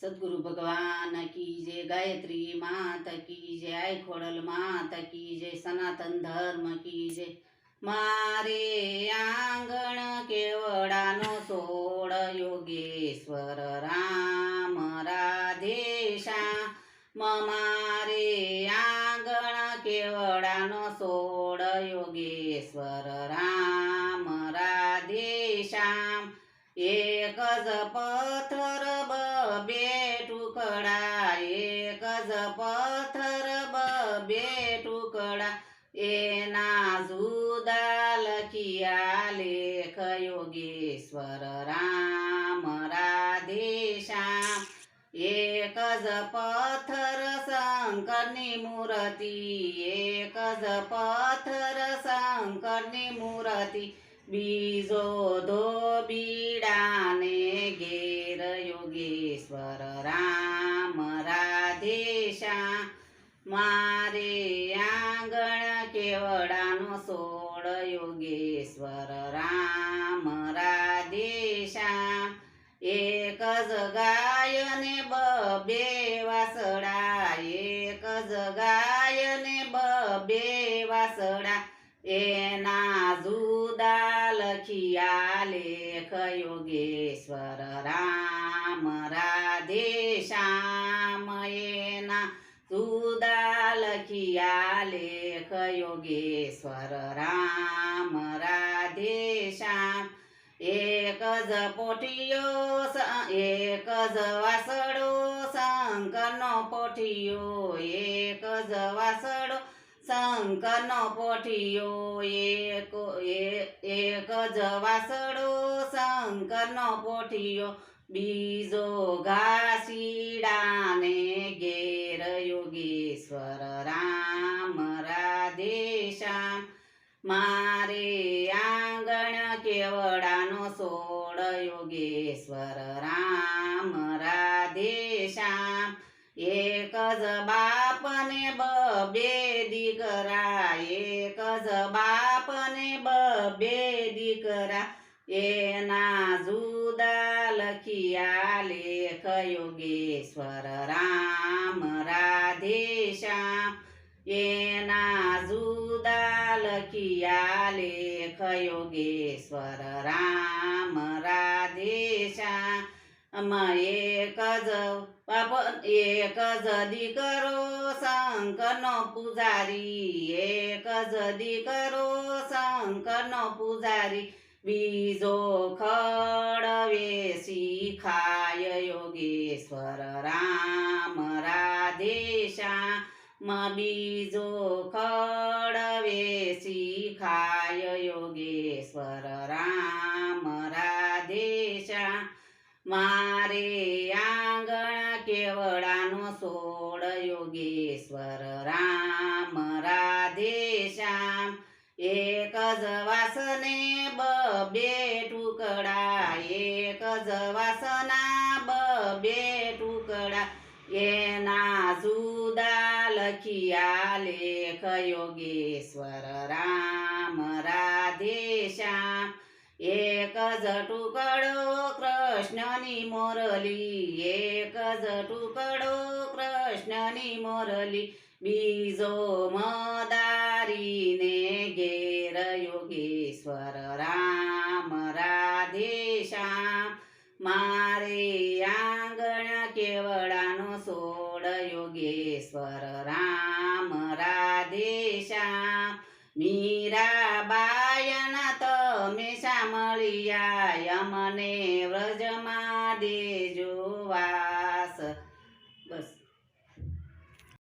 सद्गुरु भगवान की जय, गायत्री माता की जय, आई खोड़ल माता की जय, सनातन धर्म की जय। मारे आंगण केवडानो सोड योगेश्वर राम राधेश्याम। मारे आंगण केवडानो सोड योगेश्वर राम राधेश्याम। एक ज पत्थर बे तुकडा, एक ज पत्थर बे तुकडा, एना जुदा लखिया लेख योगेश्वर राम राधेश्याम। एक ज पत्थर शंकरनी मूर्ती, एक ज पत्थर शंकरनी मूर्ती, बीजो धोबिडाने घेर योगेश्वर राम राधेश्याम। मारे आंगण केवडानो सोड योगेश्वर राम राधेश्याम। एक ज गायने बबे वासडा, एक ज गायने बबे वासडा, एना जुदा लखिया लेख योगेश्वर राम राधेश्याम। एना जुदा लखिया लेख योगेश्वर राम राधेश्याम। एक ज पोठियो एक ज वासडो शंकरनो पोठियो, एक ज वासडो शंकरनो पोठियो, एक ज वासडो शंकरनो पोठियो, बीजो घासीडाने घेर योगेश्वर राम राधेश्याम। मारे आंगण केवडानो सोड योगेश्वर राम राधेश्याम। एक ज बापने बबे दीकरा, एक ज बापने बबे दीकरा, एना जुदा लखिया लेख योगेश्वर राम राधेश्याम। एना जुदा लखिया लेख योगेश्वर राम राधेश्याम। एक ज दीकरो शंकरनो पुजारी, एक ज दीकरो शंकरनो पुजारी, बीजो खडवेसी खाय योगेश्वर राम राधेश्याम। बीजो खडवेसी खाय योगेश्वर राम राधेश्याम। मारे आंगण केवडानो सोड योगेश्वर राम राधेश्याम। एक ज वासने बबे तुकडा, एक ज वासना बबे तुकडा, एना जुदा लखिया लेख योगेश्वर राम राधेश्याम। एक ज तुकडो कृष्णनी मोरली, एक ज तुकडो कृष्णनी मोरली, बीजो मदारीने घेर योगेश्वर राम राधेश्याम। मारे आंगण केवडानो सोड योगेश्वर राम राधेश्याम। मीराबायना तमे सामळिया, यमने व्रजमा देजो वा।